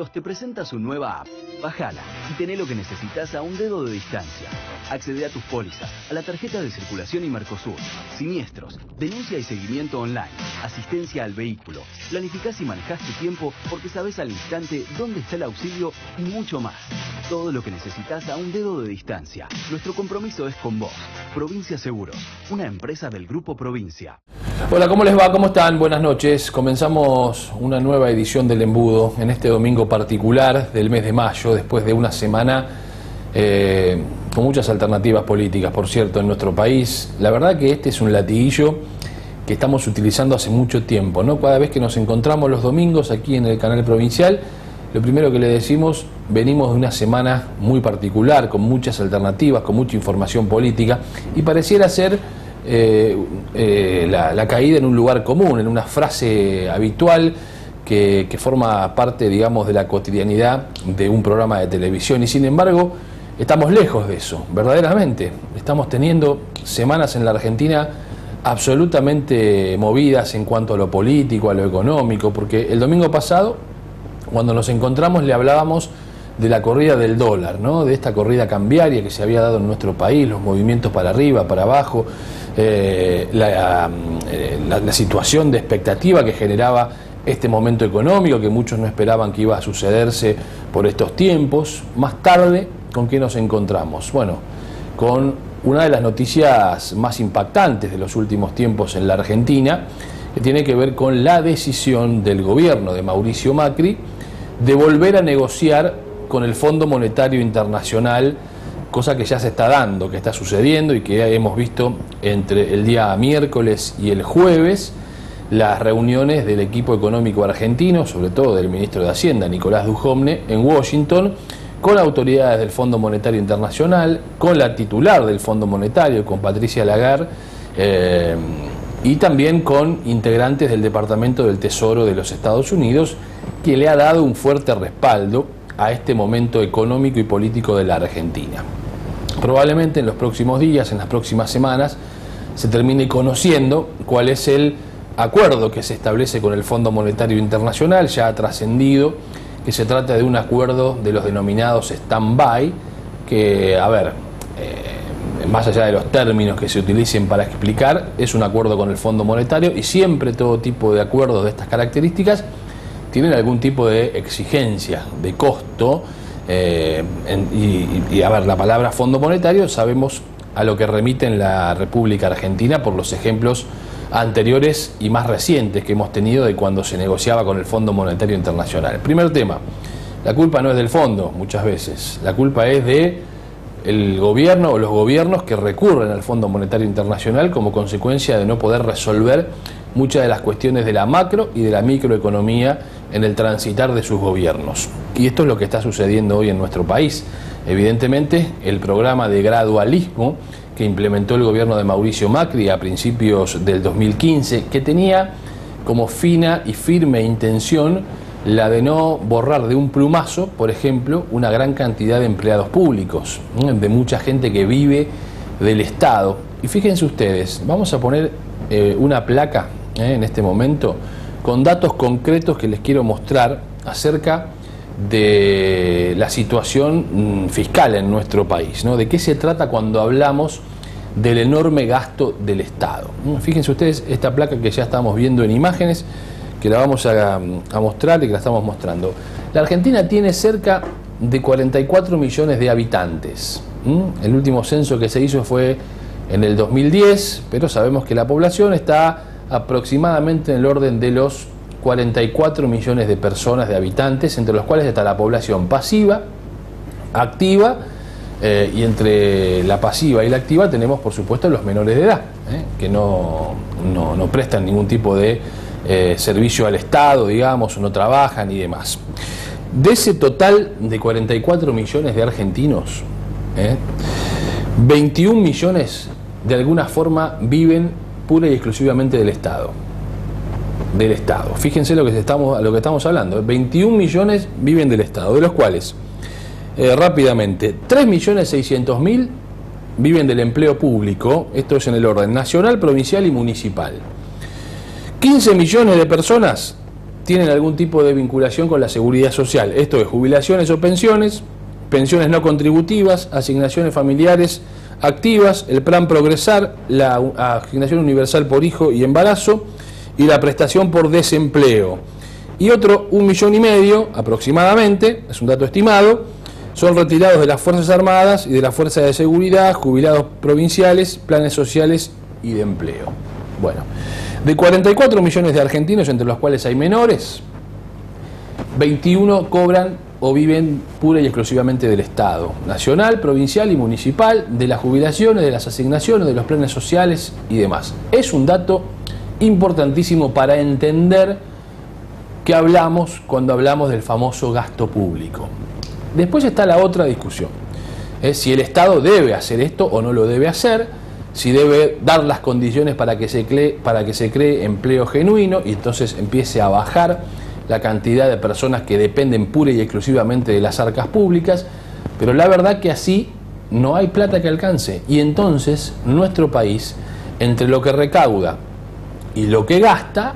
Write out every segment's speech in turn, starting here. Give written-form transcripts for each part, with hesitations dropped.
Seguros te presenta su nueva app. Bájala y tené lo que necesitas a un dedo de distancia. Accede a tus pólizas, a la tarjeta de circulación y Mercosur, siniestros, denuncia y seguimiento online, asistencia al vehículo. Planificás y manejás tu tiempo porque sabés al instante dónde está el auxilio y mucho más. Todo lo que necesitas a un dedo de distancia. Nuestro compromiso es con vos. Provincia Seguros, una empresa del Grupo Provincia. Hola, ¿cómo les va? ¿Cómo están? Buenas noches. Comenzamos una nueva edición del Embudo en este domingo particular del mes de mayo, después de una semana con muchas alternativas políticas, por cierto, en nuestro país. La verdad que este es un latiguillo que estamos utilizando hace mucho tiempo, ¿no? Cada vez que nos encontramos los domingos aquí en el canal provincial, lo primero que le decimos, venimos de una semana muy particular, con muchas alternativas, con mucha información política, y pareciera ser la caída en un lugar común, en una frase habitual que forma parte, digamos, de la cotidianidad de un programa de televisión. Y sin embargo, estamos lejos de eso, verdaderamente. Estamos teniendo semanas en la Argentina absolutamente movidas en cuanto a lo político, a lo económico, porque el domingo pasado, cuando nos encontramos, le hablábamos de la corrida del dólar, ¿no? De esta corrida cambiaria que se había dado en nuestro país, los movimientos para arriba, para abajo, la situación de expectativa que generaba este momento económico, que muchos no esperaban que iba a sucederse por estos tiempos. Más tarde, ¿con qué nos encontramos? Bueno, con una de las noticias más impactantes de los últimos tiempos en la Argentina, que tiene que ver con la decisión del gobierno de Mauricio Macri de volver a negociar con el Fondo Monetario Internacional, cosa que ya se está dando, que está sucediendo y que hemos visto entre el día miércoles y el jueves, las reuniones del equipo económico argentino, sobre todo del ministro de Hacienda, Nicolás Dujovne, en Washington, con autoridades del Fondo Monetario Internacional, con la titular del Fondo Monetario, con Patricia Lagarde, y también con integrantes del Departamento del Tesoro de los Estados Unidos, que le ha dado un fuerte respaldo a este momento económico y político de la Argentina. Probablemente en los próximos días, en las próximas semanas, se termine conociendo cuál es el acuerdo que se establece con el Fondo Monetario Internacional. Ya ha trascendido que se trata de un acuerdo de los denominados stand-by, que, a ver, más allá de los términos que se utilicen para explicar, es un acuerdo con el Fondo Monetario, y siempre todo tipo de acuerdos de estas características tienen algún tipo de exigencia, de costo, y a ver, la palabra Fondo Monetario sabemos a lo que remite en la República Argentina por los ejemplos anteriores y más recientes que hemos tenido de cuando se negociaba con el Fondo Monetario Internacional. Primer tema, la culpa no es del fondo muchas veces, la culpa es de el gobierno o los gobiernos que recurren al Fondo Monetario Internacional como consecuencia de no poder resolver muchas de las cuestiones de la macro y de la microeconomía en el transitar de sus gobiernos. Y esto es lo que está sucediendo hoy en nuestro país. Evidentemente, el programa de gradualismo que implementó el gobierno de Mauricio Macri a principios del 2015, que tenía como fina y firme intención la de no borrar de un plumazo, por ejemplo, una gran cantidad de empleados públicos, de mucha gente que vive del Estado. Y fíjense ustedes, vamos a poner una placa en este momento con datos concretos que les quiero mostrar acerca de la situación fiscal en nuestro país, ¿no? De qué se trata cuando hablamos del enorme gasto del Estado. Fíjense ustedes esta placa que ya estamos viendo en imágenes, que la vamos a mostrar y que la estamos mostrando. La Argentina tiene cerca de 44 millones de habitantes. El último censo que se hizo fue en el 2010, pero sabemos que la población está aproximadamente en el orden de los 44 millones de personas, de habitantes, entre los cuales está la población pasiva, activa, y entre la pasiva y la activa tenemos, por supuesto, los menores de edad, que no prestan ningún tipo de servicio al Estado, digamos, o no trabajan y demás. De ese total de 44 millones de argentinos, 21 millones de alguna forma viven pura y exclusivamente del Estado. Fíjense lo que estamos hablando. 21 millones viven del Estado, de los cuales, rápidamente, 3.600.000 viven del empleo público. Esto es en el orden nacional, provincial y municipal. 15 millones de personas tienen algún tipo de vinculación con la seguridad social. Esto es jubilaciones o pensiones, pensiones no contributivas, asignaciones familiares activas, el plan Progresar, la asignación universal por hijo y embarazo y la prestación por desempleo. Y otro 1,5 millones aproximadamente, es un dato estimado, son retirados de las Fuerzas Armadas y de las Fuerzas de Seguridad, jubilados provinciales, planes sociales y de empleo. Bueno, de 44 millones de argentinos, entre los cuales hay menores, 21 cobran o viven pura y exclusivamente del Estado, nacional, provincial y municipal, de las jubilaciones, de las asignaciones, de los planes sociales y demás. Es un dato importantísimo para entender qué hablamos cuando hablamos del famoso gasto público. Después está la otra discusión, si el Estado debe hacer esto o no lo debe hacer, si debe dar las condiciones para que se cree empleo genuino y entonces empiece a bajar la cantidad de personas que dependen pura y exclusivamente de las arcas públicas, pero la verdad que así no hay plata que alcance, y entonces nuestro país, entre lo que recauda y lo que gasta,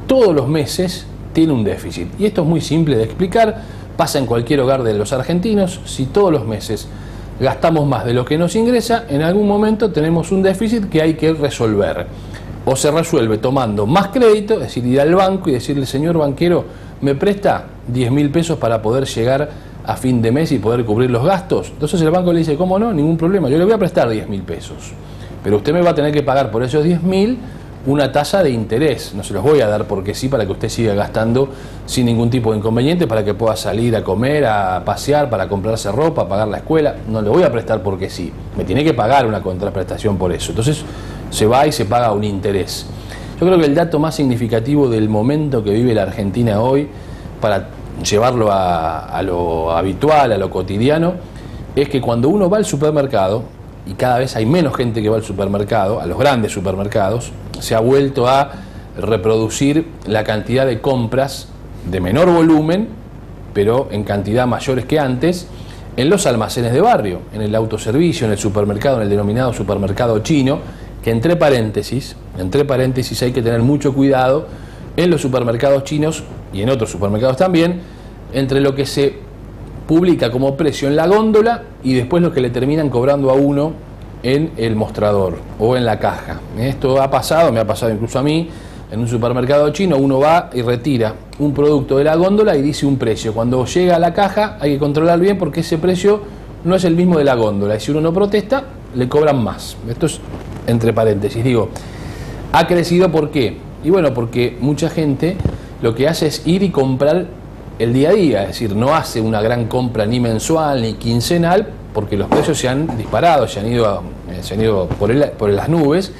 todos los meses tiene un déficit. Y esto es muy simple de explicar, pasa en cualquier hogar de los argentinos. Si todos los meses gastamos más de lo que nos ingresa, en algún momento tenemos un déficit que hay que resolver. O se resuelve tomando más crédito, es decir, ir al banco y decirle: señor banquero, ¿me presta 10.000 pesos para poder llegar a fin de mes y poder cubrir los gastos? Entonces el banco le dice: ¿cómo no? Ningún problema, yo le voy a prestar 10.000 pesos. Pero usted me va a tener que pagar por esos 10.000 una tasa de interés. No se los voy a dar porque sí, para que usted siga gastando sin ningún tipo de inconveniente, para que pueda salir a comer, a pasear, para comprarse ropa, a pagar la escuela. No le voy a prestar porque sí. Me tiene que pagar una contraprestación por eso. Entonces se va y se paga un interés. Yo creo que el dato más significativo del momento que vive la Argentina hoy, para llevarlo a lo habitual, a lo cotidiano, es que cuando uno va al supermercado, y cada vez hay menos gente que va al supermercado, a los grandes supermercados, se ha vuelto a reproducir la cantidad de compras de menor volumen, pero en cantidad mayores que antes, en los almacenes de barrio, en el autoservicio, en el supermercado, en el denominado supermercado chino, que entre paréntesis hay que tener mucho cuidado en los supermercados chinos y en otros supermercados también, entre lo que se publica como precio en la góndola y después lo que le terminan cobrando a uno en el mostrador o en la caja. Esto ha pasado, me ha pasado incluso a mí, en un supermercado chino. Uno va y retira un producto de la góndola y dice un precio. Cuando llega a la caja hay que controlar bien porque ese precio no es el mismo de la góndola, y si uno no protesta le cobran más. Esto es entre paréntesis. Digo, ha crecido, ¿por qué? Y bueno, porque mucha gente lo que hace es ir y comprar el día a día, es decir, no hace una gran compra ni mensual ni quincenal, porque los precios se han disparado, se han ido por las nubes,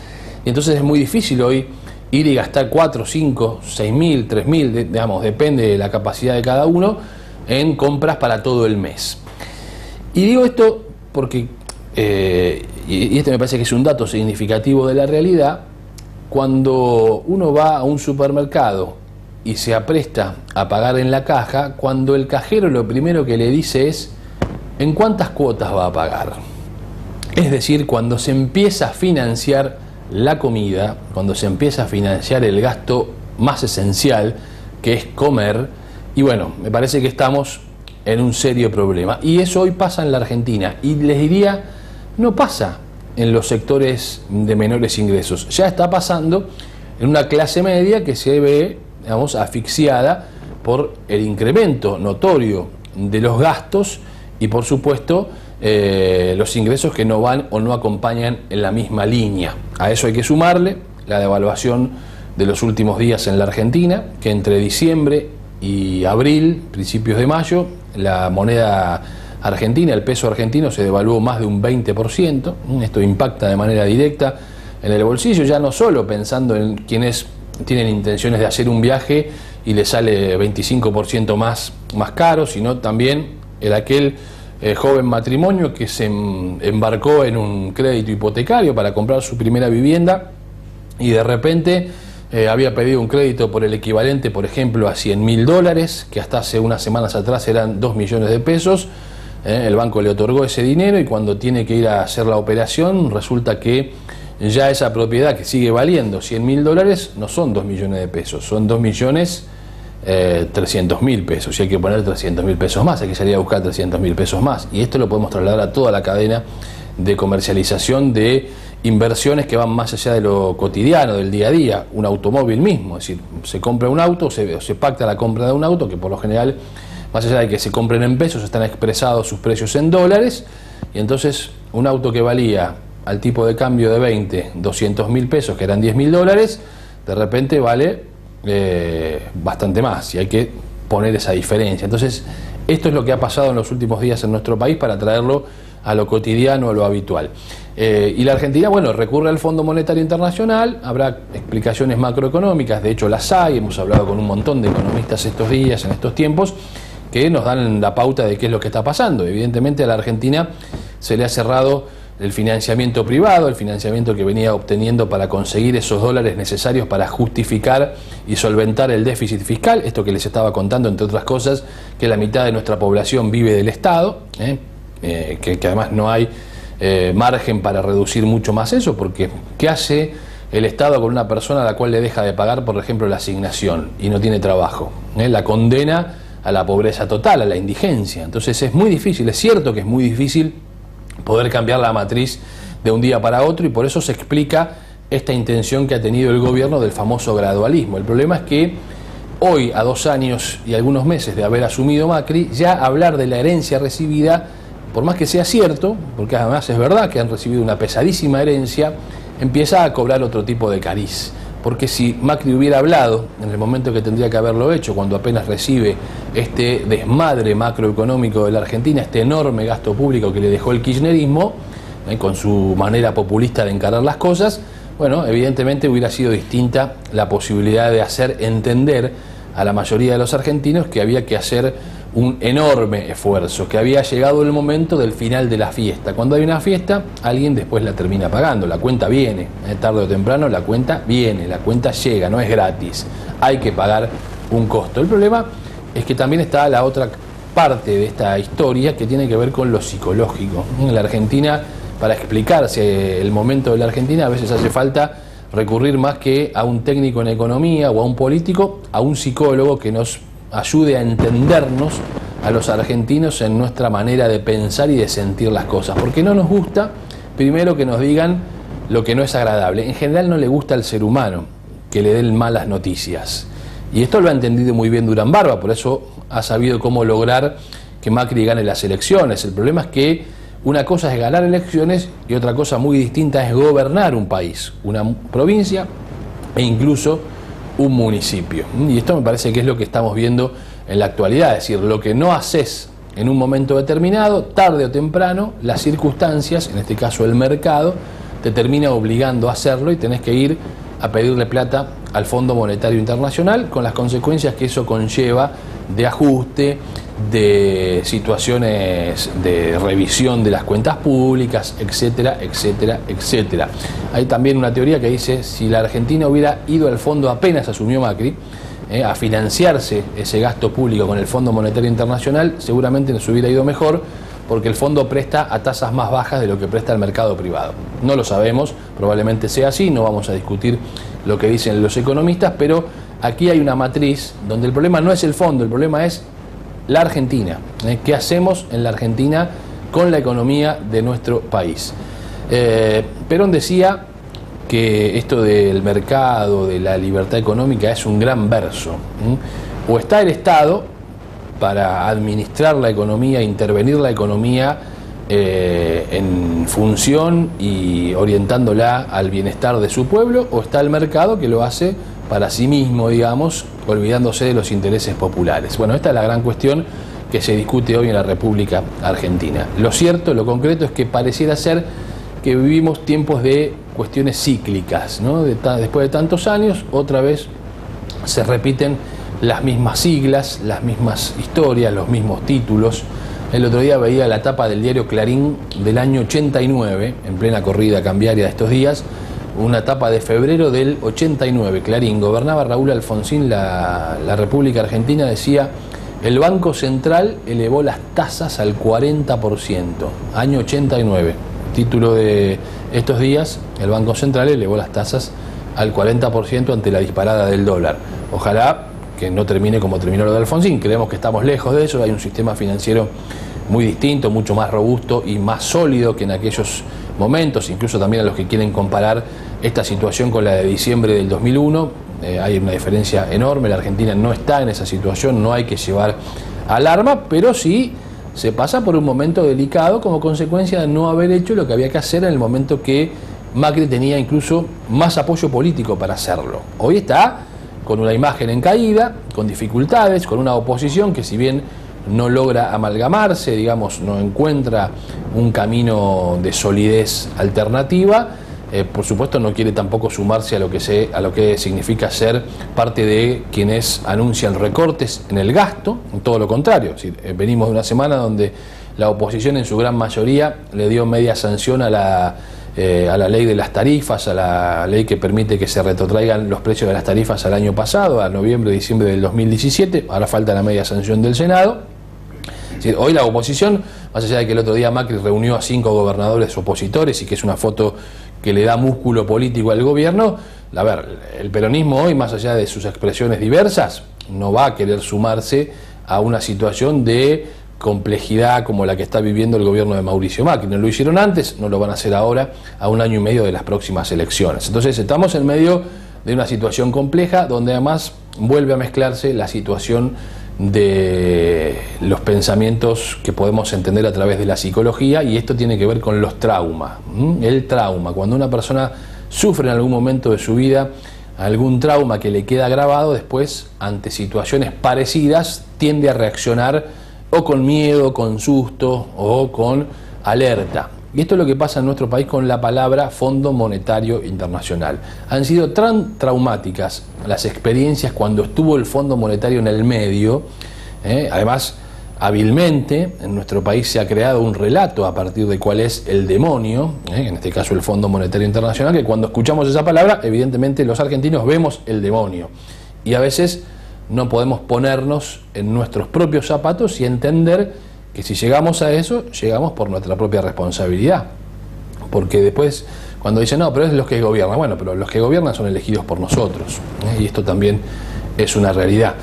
y entonces es muy difícil hoy ir y gastar 4, 5, 6.000, 3.000, digamos, depende de la capacidad de cada uno, en compras para todo el mes. Y digo esto porque, y este me parece que es un dato significativo de la realidad, cuando uno va a un supermercado y se apresta a pagar en la caja, cuando el cajero lo primero que le dice es: ¿en cuántas cuotas va a pagar? Es decir, cuando se empieza a financiar la comida, cuando se empieza a financiar el gasto más esencial, que es comer, y bueno, me parece que estamos en un serio problema. Y eso hoy pasa en la Argentina, y les diría, no pasa en los sectores de menores ingresos, ya está pasando en una clase media que se ve, digamos, asfixiada por el incremento notorio de los gastos y, por supuesto, los ingresos que no van o no acompañan en la misma línea. A eso hay que sumarle la devaluación de los últimos días en la Argentina, que entre diciembre y abril, principios de mayo, la moneda argentina, el peso argentino, se devaluó más de un 20%. Esto impacta de manera directa en el bolsillo, ya no solo pensando en quienes tienen intenciones de hacer un viaje y le sale 25% más caro, sino también en aquel joven matrimonio que se embarcó en un crédito hipotecario para comprar su primera vivienda y de repente había pedido un crédito por el equivalente, por ejemplo, a $100.000, que hasta hace unas semanas atrás eran 2 millones de pesos. El banco le otorgó ese dinero y cuando tiene que ir a hacer la operación resulta que ya esa propiedad, que sigue valiendo $100.000, no son 2 millones de pesos, son 2 millones 300.000 pesos, y hay que poner 300.000 pesos más, hay que salir a buscar 300.000 pesos más, y esto lo podemos trasladar a toda la cadena de comercialización de inversiones que van más allá de lo cotidiano, del día a día. Un automóvil mismo, es decir, se compra un auto, se pacta la compra de un auto, que por lo general, más allá de que se compren en pesos, están expresados sus precios en dólares, y entonces un auto que valía al tipo de cambio de 20, 200.000 pesos, que eran 10.000 dólares, de repente vale bastante más, y hay que poner esa diferencia. Entonces, esto es lo que ha pasado en los últimos días en nuestro país para traerlo a lo cotidiano, a lo habitual. Y la Argentina, bueno, recurre al Fondo Monetario Internacional, habrá explicaciones macroeconómicas, de hecho las hay, hemos hablado con un montón de economistas estos días, en estos tiempos, que nos dan la pauta de qué es lo que está pasando. Evidentemente a la Argentina se le ha cerrado el financiamiento privado, el financiamiento que venía obteniendo para conseguir esos dólares necesarios para justificar y solventar el déficit fiscal, esto que les estaba contando, entre otras cosas, que la mitad de nuestra población vive del Estado, que además no hay margen para reducir mucho más eso, porque ¿qué hace el Estado con una persona a la cual le deja de pagar, por ejemplo, la asignación y no tiene trabajo? La condena a la pobreza total, a la indigencia. Entonces es muy difícil, es cierto que es muy difícil poder cambiar la matriz de un día para otro, y por eso se explica esta intención que ha tenido el gobierno del famoso gradualismo. El problema es que hoy, a 2 años y algunos meses de haber asumido Macri, ya hablar de la herencia recibida, por más que sea cierto, porque además es verdad que han recibido una pesadísima herencia, empieza a cobrar otro tipo de cariz. Porque si Macri hubiera hablado en el momento que tendría que haberlo hecho, cuando apenas recibe este desmadre macroeconómico de la Argentina, este enorme gasto público que le dejó el kirchnerismo, con su manera populista de encarar las cosas, bueno, evidentemente hubiera sido distinta la posibilidad de hacer entender a la mayoría de los argentinos que había que hacer un enorme esfuerzo, que había llegado el momento del final de la fiesta. Cuando hay una fiesta, alguien después la termina pagando, la cuenta viene, tarde o temprano la cuenta viene, la cuenta llega, no es gratis, hay que pagar un costo. El problema es que también está la otra parte de esta historia que tiene que ver con lo psicológico. En la Argentina, para explicarse el momento de la Argentina, a veces hace falta recurrir más que a un técnico en economía o a un político, a un psicólogo que nos ayude a entendernos a los argentinos en nuestra manera de pensar y de sentir las cosas, porque no nos gusta, primero, que nos digan lo que no es agradable. En general no le gusta al ser humano que le den malas noticias, y esto lo ha entendido muy bien Durán Barba, por eso ha sabido cómo lograr que Macri gane las elecciones. El problema es que una cosa es ganar elecciones y otra cosa muy distinta es gobernar un país, una provincia e incluso un municipio. Y esto me parece que es lo que estamos viendo en la actualidad, es decir, lo que no haces en un momento determinado, tarde o temprano, las circunstancias, en este caso el mercado, te termina obligando a hacerlo y tenés que ir a pedirle plata al Fondo Monetario Internacional, con las consecuencias que eso conlleva de ajuste, de situaciones de revisión de las cuentas públicas, etcétera, etcétera, etcétera. Hay también una teoría que dice, si la Argentina hubiera ido al fondo apenas asumió Macri, a financiarse ese gasto público con el Fondo Monetario Internacional, seguramente nos hubiera ido mejor, porque el fondo presta a tasas más bajas de lo que presta el mercado privado. No lo sabemos, probablemente sea así, no vamos a discutir lo que dicen los economistas, pero aquí hay una matriz donde el problema no es el fondo, el problema es la Argentina. ¿Qué hacemos en la Argentina con la economía de nuestro país? Perón decía que esto del mercado, de la libertad económica, es un gran verso. O está el Estado para administrar la economía, intervenir la economía en función y orientándola al bienestar de su pueblo, o está el mercado que lo hace para sí mismo, digamos, olvidándose de los intereses populares. Bueno, esta es la gran cuestión que se discute hoy en la República Argentina. Lo cierto, lo concreto es que pareciera ser que vivimos tiempos de cuestiones cíclicas, ¿no? Después de tantos años, otra vez se repiten las mismas siglas, las mismas historias, los mismos títulos. El otro día veía la tapa del diario Clarín del año 89, en plena corrida cambiaria de estos días, una tapa de febrero del 89, Clarín, gobernaba Raúl Alfonsín la República Argentina, decía, el Banco Central elevó las tasas al 40%, año 89. Título de estos días, el Banco Central elevó las tasas al 40% ante la disparada del dólar. Ojalá que no termine como terminó lo de Alfonsín. Creemos que estamos lejos de eso, hay un sistema financiero muy distinto, mucho más robusto y más sólido que en aquellos momentos, incluso también a los que quieren comparar esta situación con la de diciembre del 2001. Hay una diferencia enorme, la Argentina no está en esa situación, no hay que llevar alarma, pero sí se pasa por un momento delicado como consecuencia de no haber hecho lo que había que hacer en el momento que Macri tenía incluso más apoyo político para hacerlo. Hoy está con una imagen en caída, con dificultades, con una oposición que, si bien no logra amalgamarse, digamos, no encuentra un camino de solidez alternativa, por supuesto no quiere tampoco sumarse a lo que significa ser parte de quienes anuncian recortes en el gasto, todo lo contrario. Es decir, venimos de una semana donde la oposición en su gran mayoría le dio media sanción a la ley de las tarifas, a la ley que permite que se retrotraigan los precios de las tarifas al año pasado, a noviembre, diciembre del 2017, ahora falta la media sanción del Senado. Es decir, hoy la oposición, más allá de que el otro día Macri reunió a 5 gobernadores opositores y que es una foto que le da músculo político al gobierno, a ver, el peronismo hoy, más allá de sus expresiones diversas, no va a querer sumarse a una situación de complejidad como la que está viviendo el gobierno de Mauricio Macri. No lo hicieron antes, no lo van a hacer ahora, a 1 año y medio de las próximas elecciones. Entonces estamos en medio de una situación compleja, donde además vuelve a mezclarse la situación de los pensamientos que podemos entender a través de la psicología, y esto tiene que ver con los traumas. El trauma, cuando una persona sufre en algún momento de su vida algún trauma que le queda grabado, después ante situaciones parecidas tiende a reaccionar o con miedo, con susto o con alerta. Y esto es lo que pasa en nuestro país con la palabra Fondo Monetario Internacional. Han sido tan traumáticas las experiencias cuando estuvo el Fondo Monetario en el medio. Además, hábilmente en nuestro país se ha creado un relato a partir de cuál es el demonio, en este caso el Fondo Monetario Internacional, que cuando escuchamos esa palabra, evidentemente los argentinos vemos el demonio. Y a veces no podemos ponernos en nuestros propios zapatos y entender que si llegamos a eso, llegamos por nuestra propia responsabilidad. Porque después, cuando dicen, no, pero es los que gobiernan, bueno, pero los que gobiernan son elegidos por nosotros, y esto también es una realidad.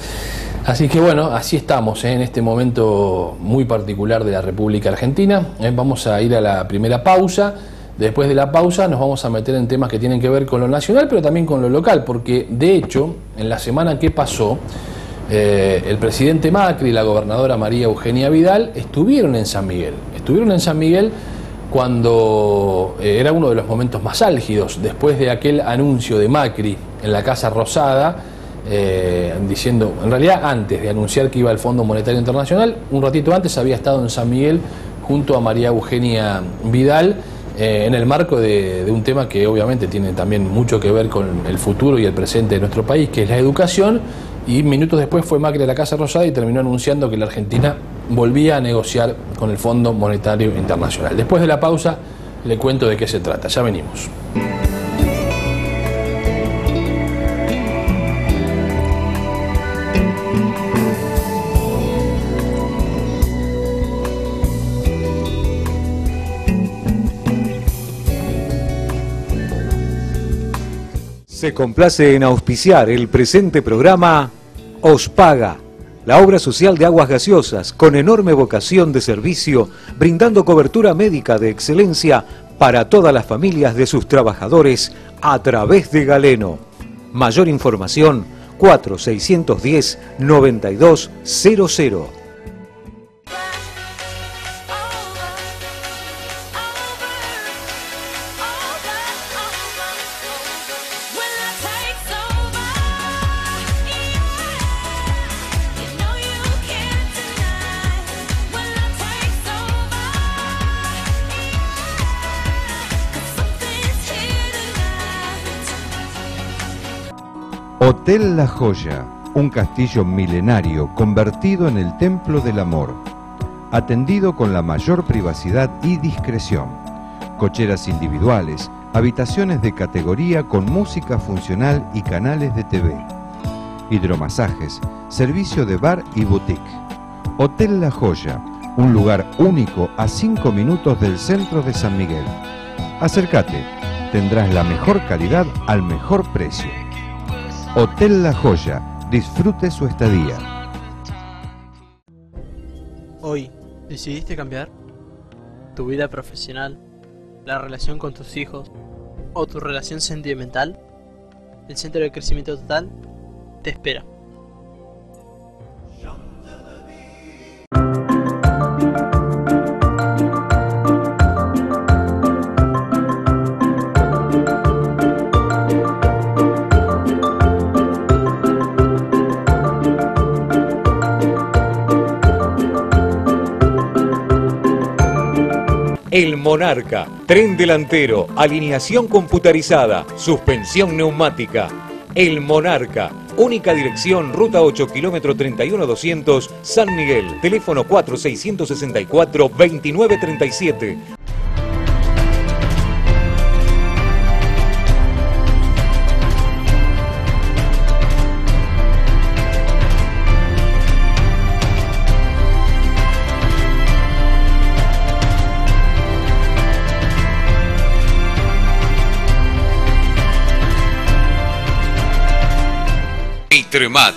Así que bueno, así estamos en este momento muy particular de la República Argentina. Vamos a ir a la primera pausa. Después de la pausa nos vamos a meter en temas que tienen que ver con lo nacional, pero también con lo local, porque de hecho, en la semana que pasó, el presidente Macri y la gobernadora María Eugenia Vidal estuvieron en San Miguel. Estuvieron en San Miguel cuando era uno de los momentos más álgidos, después de aquel anuncio de Macri en la Casa Rosada, diciendo, en realidad antes de anunciar que iba al Fondo Monetario Internacional, un ratito antes había estado en San Miguel junto a María Eugenia Vidal, en el marco de un tema que obviamente tiene también mucho que ver con el futuro y el presente de nuestro país, que es la educación. Y minutos después fue Macri a la Casa Rosada y terminó anunciando que la Argentina volvía a negociar con el Fondo Monetario Internacional. Después de la pausa le cuento de qué se trata. Ya venimos. Se complace en auspiciar el presente programa Ospaga, la obra social de aguas gaseosas con enorme vocación de servicio, brindando cobertura médica de excelencia para todas las familias de sus trabajadores a través de Galeno. Mayor información 4610-9200. Hotel La Joya, un castillo milenario convertido en el templo del amor, atendido con la mayor privacidad y discreción, cocheras individuales, habitaciones de categoría con música funcional y canales de TV, hidromasajes, servicio de bar y boutique. Hotel La Joya, un lugar único a 5 minutos del centro de San Miguel. Acércate, tendrás la mejor calidad al mejor precio. Hotel La Joya, Disfrute su estadía. Hoy, ¿decidiste cambiar? ¿Tu vida profesional? ¿La relación con tus hijos? ¿O tu relación sentimental? El Centro de Crecimiento Total te espera. El Monarca, tren delantero, alineación computarizada, suspensión neumática. El Monarca, única dirección, ruta 8, kilómetro 31200, San Miguel, teléfono 4664-2937. Mitremat,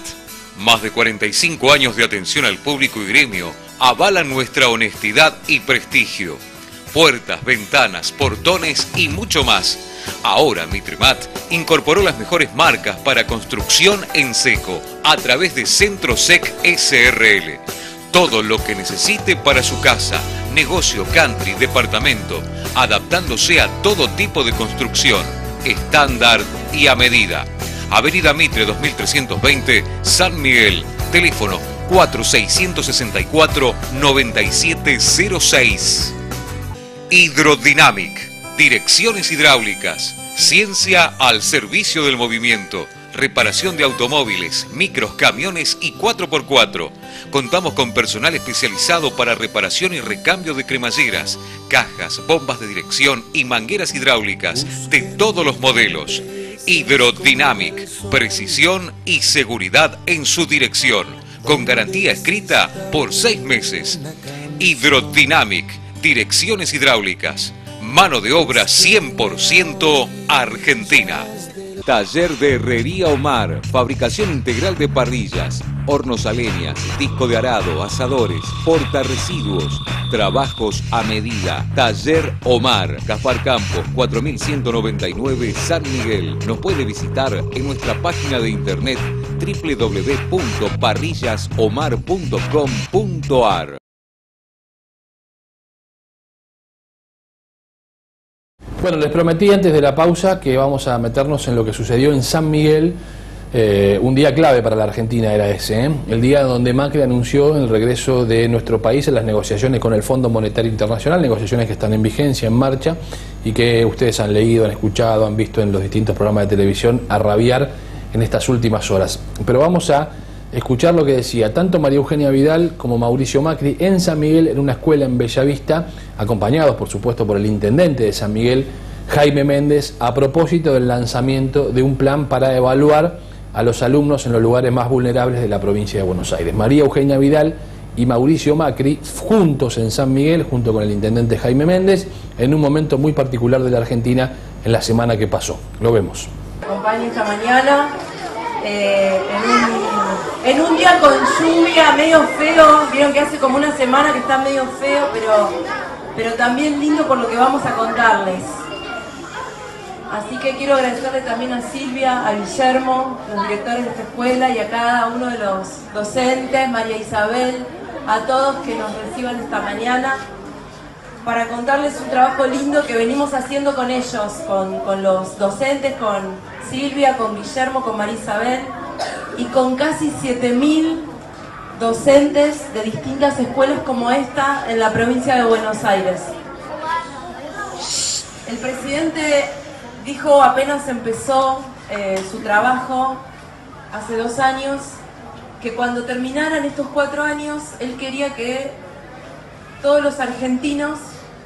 más de 45 años de atención al público y gremio, avalan nuestra honestidad y prestigio. Puertas, ventanas, portones y mucho más. Ahora Mitremat incorporó las mejores marcas para construcción en seco a través de Centrosec SRL. Todo lo que necesite para su casa, negocio, country, departamento, adaptándose a todo tipo de construcción, estándar y a medida. Avenida Mitre 2320, San Miguel, teléfono 4664-9706. Hydrodynamic, direcciones hidráulicas, ciencia al servicio del movimiento, reparación de automóviles, micros, camiones y 4x4. Contamos con personal especializado para reparación y recambio de cremalleras, cajas, bombas de dirección y mangueras hidráulicas de todos los modelos. Hydrodynamic, precisión y seguridad en su dirección, con garantía escrita por 6 meses. Hydrodynamic, direcciones hidráulicas, mano de obra 100% argentina. Taller de Herrería Omar, fabricación integral de parrillas, hornos a leñas, disco de arado, asadores, portarresiduos, trabajos a medida. Taller Omar, Gaspar Campos, 4199, San Miguel. Nos puede visitar en nuestra página de internet www.parrillasomar.com.ar. Bueno, les prometí antes de la pausa que vamos a meternos en lo que sucedió en San Miguel. Un día clave para la Argentina era ese, el día donde Macri anunció el regreso de nuestro país en las negociaciones con el Fondo Monetario Internacional, negociaciones que están en vigencia, en marcha, y que ustedes han leído, han escuchado, han visto en los distintos programas de televisión a rabiar en estas últimas horas. Pero vamos a escuchar lo que decía tanto María Eugenia Vidal como Mauricio Macri en San Miguel, en una escuela en Bellavista, acompañados por supuesto por el intendente de San Miguel, Jaime Méndez, a propósito del lanzamiento de un plan para evaluar a los alumnos en los lugares más vulnerables de la provincia de Buenos Aires. María Eugenia Vidal y Mauricio Macri juntos en San Miguel, junto con el intendente Jaime Méndez, en un momento muy particular de la Argentina en la semana que pasó. Lo vemos. Acompaño esta mañana en un día con lluvia, medio feo. Vieron que hace como una semana que está medio feo, pero también lindo por lo que vamos a contarles. Así que quiero agradecerle también a Silvia, a Guillermo, los directores de esta escuela, y a cada uno de los docentes, María Isabel, a todos que nos reciban esta mañana, para contarles un trabajo lindo que venimos haciendo con ellos, con los docentes, con Silvia, con Guillermo, con María Isabel, y con casi 7000 docentes de distintas escuelas como esta en la provincia de Buenos Aires. El presidente dijo apenas empezó su trabajo hace 2 años que cuando terminaran estos 4 años él quería que todos los argentinos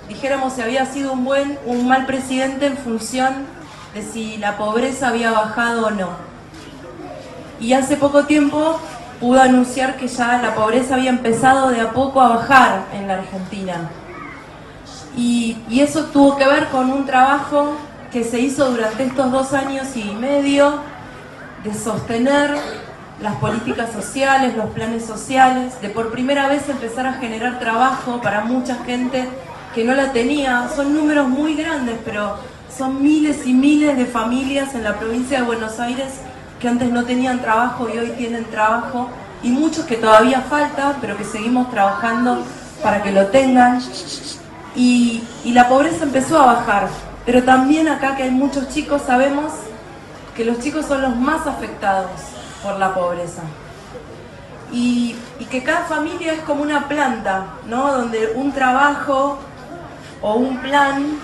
dijéramos si había sido un buen o un mal presidente en función de si la pobreza había bajado o no. Y hace poco tiempo pudo anunciar que ya la pobreza había empezado de a poco a bajar en la Argentina. Y eso tuvo que ver con un trabajo que se hizo durante estos 2 años y medio de sostener las políticas sociales, los planes sociales, de por primera vez empezar a generar trabajo para mucha gente que no la tenía. Son números muy grandes, pero son miles y miles de familias en la provincia de Buenos Aires que antes no tenían trabajo y hoy tienen trabajo, y muchos que todavía faltan, pero que seguimos trabajando para que lo tengan. Y la pobreza empezó a bajar, pero también acá que hay muchos chicos, sabemos que los chicos son los más afectados por la pobreza. Y que cada familia es como una planta, ¿no? Donde un trabajo o un plan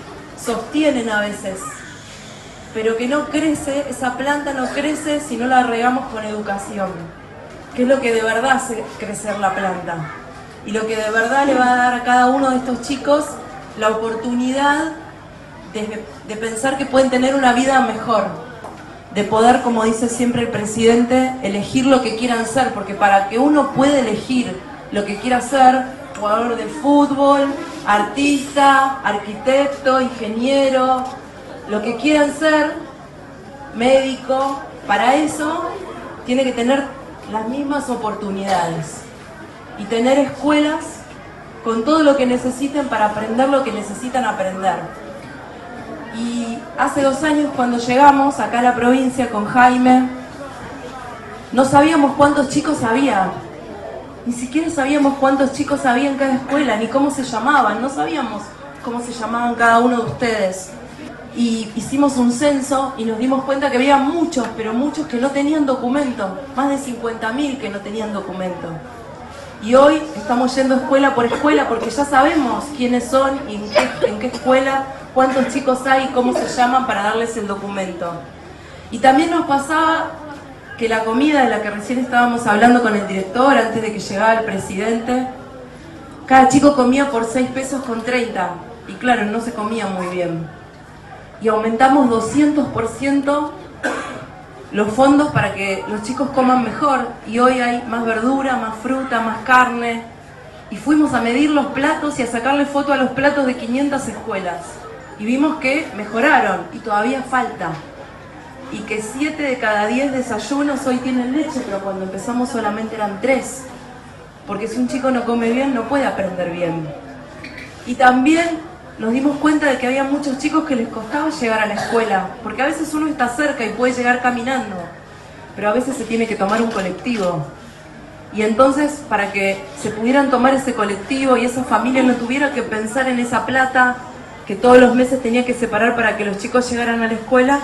sostienen a veces, pero que no crece, esa planta no crece si no la regamos con educación, que es lo que de verdad hace crecer la planta. Y lo que de verdad le va a dar a cada uno de estos chicos la oportunidad de pensar que pueden tener una vida mejor, de poder, como dice siempre el presidente, elegir lo que quieran ser, porque para que uno pueda elegir lo que quiera ser, jugador de fútbol, artista, arquitecto, ingeniero, lo que quieran ser, médico, para eso tiene que tener las mismas oportunidades y tener escuelas con todo lo que necesiten para aprender lo que necesitan aprender. Y hace 2 años, cuando llegamos acá a la provincia con Jaime, no sabíamos cuántos chicos había, ni siquiera sabíamos cuántos chicos había en cada escuela, ni cómo se llamaban, no sabíamos cómo se llamaban cada uno de ustedes. Y hicimos un censo y nos dimos cuenta que había muchos, pero muchos que no tenían documento, más de 50.000 que no tenían documento. Y hoy estamos yendo escuela por escuela porque ya sabemos quiénes son y en qué escuela, cuántos chicos hay y cómo se llaman para darles el documento. Y también nos pasaba que la comida de la que recién estábamos hablando con el director antes de que llegara el presidente, cada chico comía por 6 pesos con 30 y claro, no se comía muy bien. Y aumentamos 200% los fondos para que los chicos coman mejor, y hoy hay más verdura, más fruta, más carne, y fuimos a medir los platos y a sacarle foto a los platos de 500 escuelas y vimos que mejoraron y todavía falta, y que 7 de cada 10 desayunos hoy tienen leche, pero cuando empezamos solamente eran 3, porque si un chico no come bien no puede aprender bien. Y también nos dimos cuenta de que había muchos chicos que les costaba llegar a la escuela, porque a veces uno está cerca y puede llegar caminando, pero a veces se tiene que tomar un colectivo. Y entonces, para que se pudieran tomar ese colectivo y esa familia no tuviera que pensar en esa plata que todos los meses tenía que separar para que los chicos llegaran a la escuela,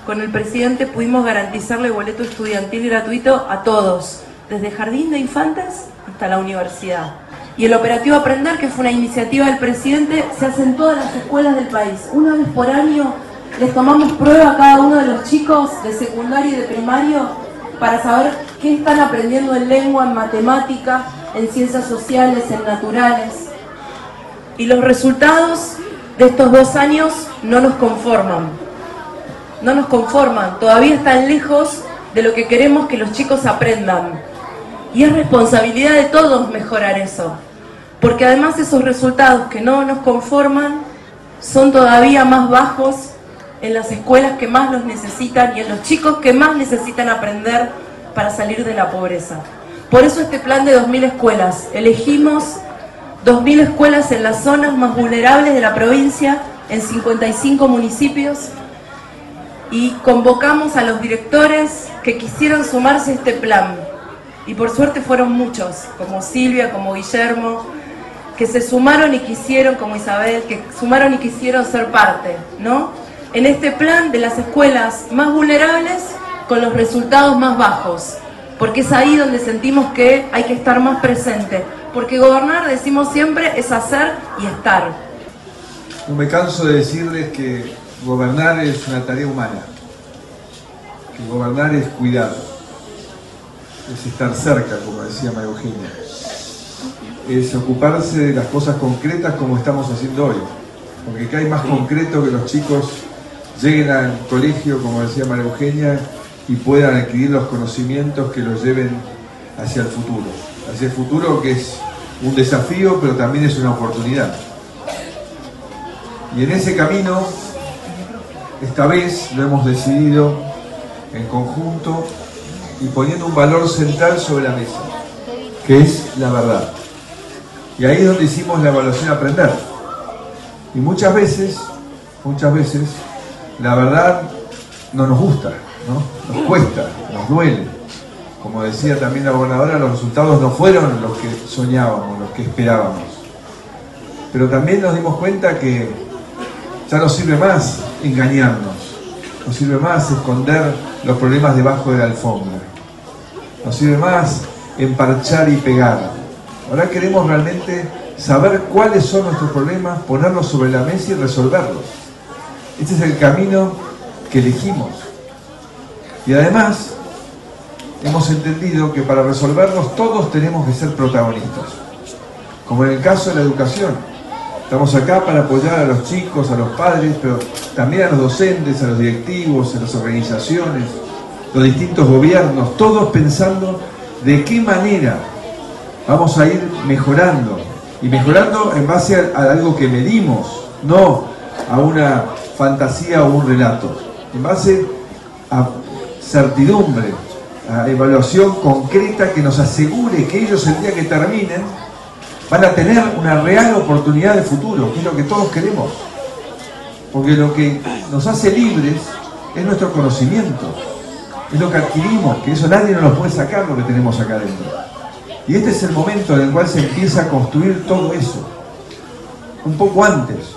con el presidente pudimos garantizarle boleto estudiantil gratuito a todos, desde jardín de infantes hasta la universidad. Y el operativo Aprender, que fue una iniciativa del presidente, se hace en todas las escuelas del país. Una vez por año les tomamos prueba a cada uno de los chicos de secundario y de primario para saber qué están aprendiendo en lengua, en matemática, en ciencias sociales, en naturales. Y los resultados de estos 2 años no nos conforman. No nos conforman, todavía están lejos de lo que queremos que los chicos aprendan. Y es responsabilidad de todos mejorar eso, porque además esos resultados que no nos conforman son todavía más bajos en las escuelas que más los necesitan y en los chicos que más necesitan aprender para salir de la pobreza. Por eso este plan de 2.000 escuelas. Elegimos 2.000 escuelas en las zonas más vulnerables de la provincia, en 55 municipios, y convocamos a los directores que quisieran sumarse a este plan. Y por suerte fueron muchos, como Silvia, como Guillermo, que se sumaron y quisieron, como Isabel, que sumaron y quisieron ser parte, ¿no? En este plan de las escuelas más vulnerables con los resultados más bajos, porque es ahí donde sentimos que hay que estar más presente, porque gobernar, decimos siempre, es hacer y estar. No me canso de decirles que gobernar es una tarea humana, que gobernar es cuidar, es estar cerca, como decía María Eugenia, es ocuparse de las cosas concretas como estamos haciendo hoy, porque ¿qué hay más concreto que los chicos lleguen al colegio, como decía María Eugenia, y puedan adquirir los conocimientos que los lleven hacia el futuro que es un desafío, pero también es una oportunidad? Y en ese camino, esta vez lo hemos decidido en conjunto y poniendo un valor central sobre la mesa, que es la verdad. Y ahí es donde hicimos la evaluación Aprender. Y muchas veces, la verdad no nos gusta, ¿no? Nos cuesta, nos duele. Como decía también la gobernadora, los resultados no fueron los que soñábamos, los que esperábamos. Pero también nos dimos cuenta que ya no sirve más engañarnos, no sirve más esconder los problemas debajo de la alfombra, no sirve más emparchar y pegar. Ahora queremos realmente saber cuáles son nuestros problemas, ponerlos sobre la mesa y resolverlos. Este es el camino que elegimos. Y además, hemos entendido que para resolverlos todos tenemos que ser protagonistas. Como en el caso de la educación. Estamos acá para apoyar a los chicos, a los padres, pero también a los docentes, a los directivos, a las organizaciones, los distintos gobiernos, todos pensando de qué manera vamos a ir mejorando. Y mejorando en base a algo que medimos, no a una fantasía o un relato. En base a certidumbre, a evaluación concreta que nos asegure que ellos el día que terminen van a tener una real oportunidad de futuro, que es lo que todos queremos. Porque lo que nos hace libres es nuestro conocimiento, es lo que adquirimos, que eso nadie nos lo puede sacar lo que tenemos acá adentro. Y este es el momento en el cual se empieza a construir todo eso. Un poco antes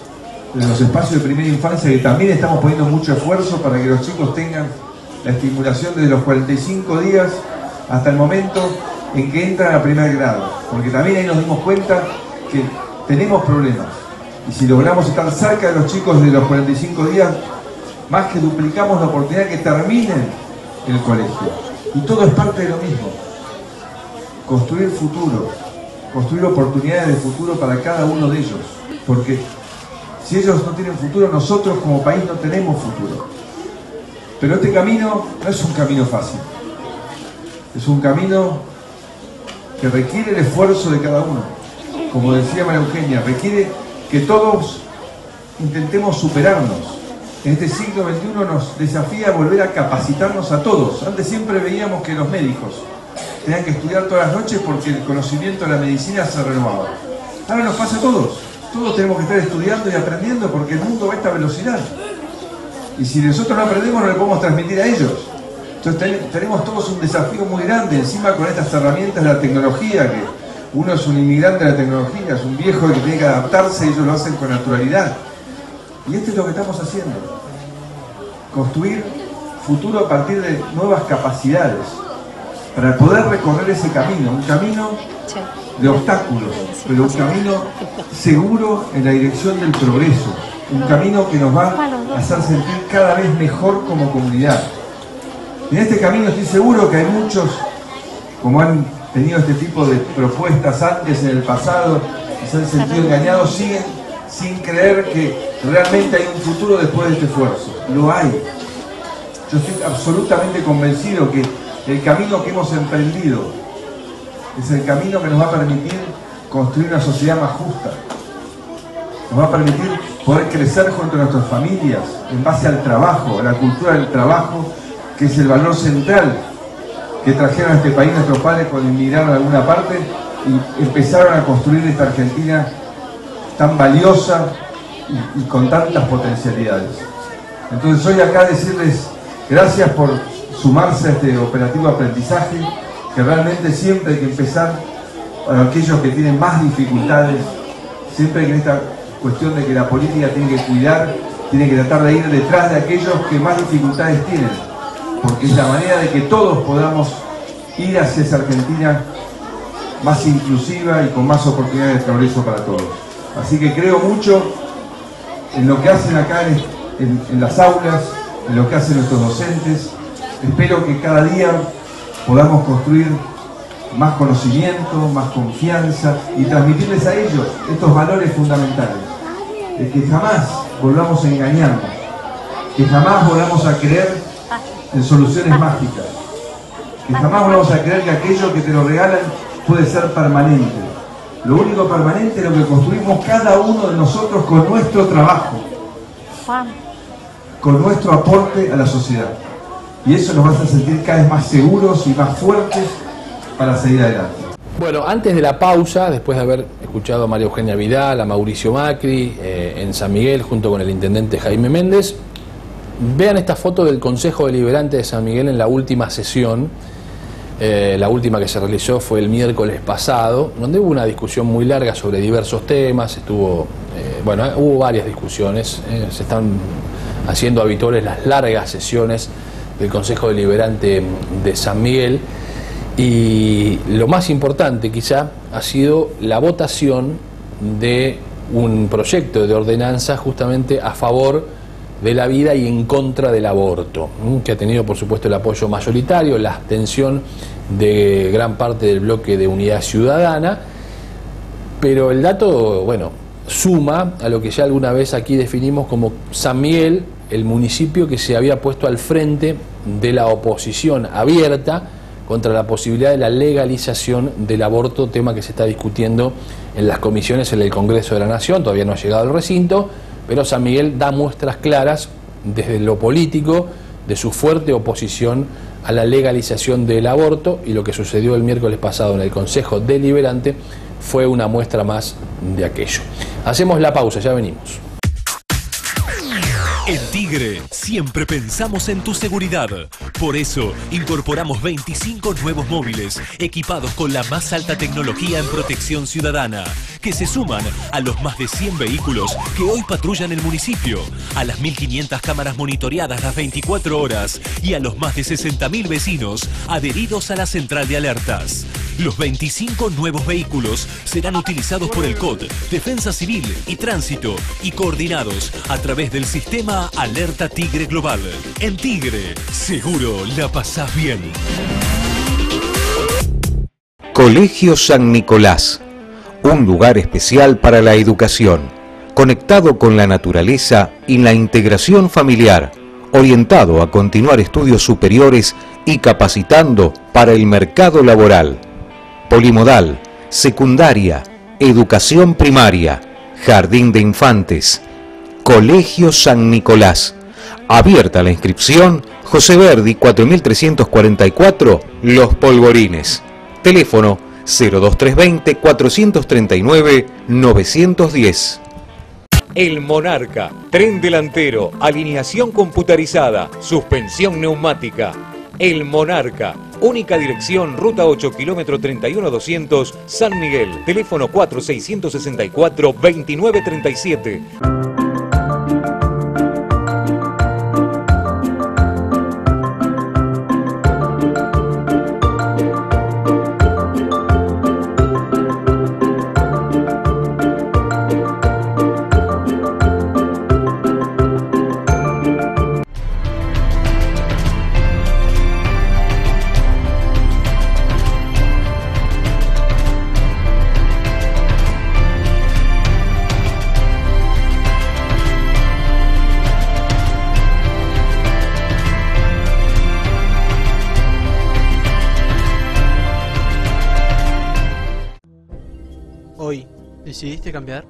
de los espacios de primera infancia, que también estamos poniendo mucho esfuerzo para que los chicos tengan la estimulación desde los 45 días hasta el momento en que entran a primer grado. Porque también ahí nos dimos cuenta que tenemos problemas. Y si logramos estar cerca de los chicos desde los 45 días, más que duplicamos la oportunidad de que terminen el colegio. Y todo es parte de lo mismo. Construir futuro, construir oportunidades de futuro para cada uno de ellos. Porque si ellos no tienen futuro, nosotros como país no tenemos futuro. Pero este camino no es un camino fácil. Es un camino que requiere el esfuerzo de cada uno. Como decía María Eugenia, requiere que todos intentemos superarnos. En este siglo XXI nos desafía volver a capacitarnos a todos. Antes siempre veíamos que los médicos tenían que estudiar todas las noches porque el conocimiento de la medicina se renovaba. Ahora nos pasa a todos. Todos tenemos que estar estudiando y aprendiendo porque el mundo va a esta velocidad. Y si nosotros no aprendemos, no le podemos transmitir a ellos. Entonces tenemos todos un desafío muy grande, encima con estas herramientas de la tecnología, que uno es un inmigrante de la tecnología, es un viejo que tiene que adaptarse y ellos lo hacen con naturalidad. Y esto es lo que estamos haciendo. Construir futuro a partir de nuevas capacidades, para poder recorrer ese camino, un camino de obstáculos, pero un camino seguro en la dirección del progreso, un camino que nos va a hacer sentir cada vez mejor como comunidad. En este camino estoy seguro que hay muchos, como han tenido este tipo de propuestas antes en el pasado y se han sentido engañados, siguen sin creer que realmente hay un futuro después de este esfuerzo. Lo hay. Yo estoy absolutamente convencido que el camino que hemos emprendido es el camino que nos va a permitir construir una sociedad más justa. Nos va a permitir poder crecer junto a nuestras familias en base al trabajo, a la cultura del trabajo, que es el valor central que trajeron a este país nuestros padres cuando inmigraron a alguna parte y empezaron a construir esta Argentina tan valiosa y con tantas potencialidades. Entonces hoy acá decirles gracias por sumarse a este operativo aprendizaje, que realmente siempre hay que empezar para aquellos que tienen más dificultades, siempre que en esta cuestión de que la política tiene que cuidar, tiene que tratar de ir detrás de aquellos que más dificultades tienen, porque es la manera de que todos podamos ir hacia esa Argentina más inclusiva y con más oportunidades de progreso para todos. Así que creo mucho en lo que hacen acá en las aulas, en lo que hacen nuestros docentes. Espero que cada día podamos construir más conocimiento, más confianza y transmitirles a ellos estos valores fundamentales. De que jamás volvamos a engañarnos, que jamás volvamos a creer en soluciones mágicas, que jamás volvamos a creer que aquello que te lo regalan puede ser permanente. Lo único permanente es lo que construimos cada uno de nosotros con nuestro trabajo, con nuestro aporte a la sociedad. Y eso nos va a hacer sentir cada vez más seguros y más fuertes para seguir adelante. Bueno, antes de la pausa, después de haber escuchado a María Eugenia Vidal, a Mauricio Macri, en San Miguel, junto con el intendente Jaime Méndez, vean esta foto del Consejo Deliberante de San Miguel en la última sesión. La última que se realizó fue el miércoles pasado, donde hubo una discusión muy larga sobre diversos temas. Hubo varias discusiones. Se están haciendo habituales las largas sesiones del Consejo Deliberante de San Miguel. Y lo más importante quizá ha sido la votación de un proyecto de ordenanza justamente a favor de la vida y en contra del aborto, que ha tenido por supuesto el apoyo mayoritario, la abstención de gran parte del bloque de Unidad Ciudadana, pero el dato, suma a lo que ya alguna vez aquí definimos como San Miguel, el municipio que se había puesto al frente de la oposición abierta contra la posibilidad de la legalización del aborto, tema que se está discutiendo en las comisiones en el Congreso de la Nación. Todavía no ha llegado al recinto, pero San Miguel da muestras claras desde lo político de su fuerte oposición a la legalización del aborto, y lo que sucedió el miércoles pasado en el Consejo Deliberante fue una muestra más de aquello. Hacemos la pausa, ya venimos. En Tigre siempre pensamos en tu seguridad. Por eso incorporamos 25 nuevos móviles equipados con la más alta tecnología en protección ciudadana, que se suman a los más de 100 vehículos que hoy patrullan el municipio, a las 1.500 cámaras monitoreadas las 24 horas y a los más de 60.000 vecinos adheridos a la central de alertas. Los 25 nuevos vehículos serán utilizados por el COD, Defensa Civil y Tránsito, y coordinados a través del sistema Alerta Tigre Global. En Tigre, seguro la pasás bien. Colegio San Nicolás, un lugar especial para la educación, conectado con la naturaleza y la integración familiar, orientado a continuar estudios superiores y capacitando para el mercado laboral. Polimodal, secundaria, educación primaria, jardín de infantes. Colegio San Nicolás. Abierta la inscripción, José Verdi 4344, Los Polvorines. Teléfono 02320 439 910. El Monarca, tren delantero, alineación computarizada, suspensión neumática. El Monarca, única dirección, ruta 8, kilómetro 31200, San Miguel. Teléfono 4664-2937. Hoy, ¿decidiste cambiar?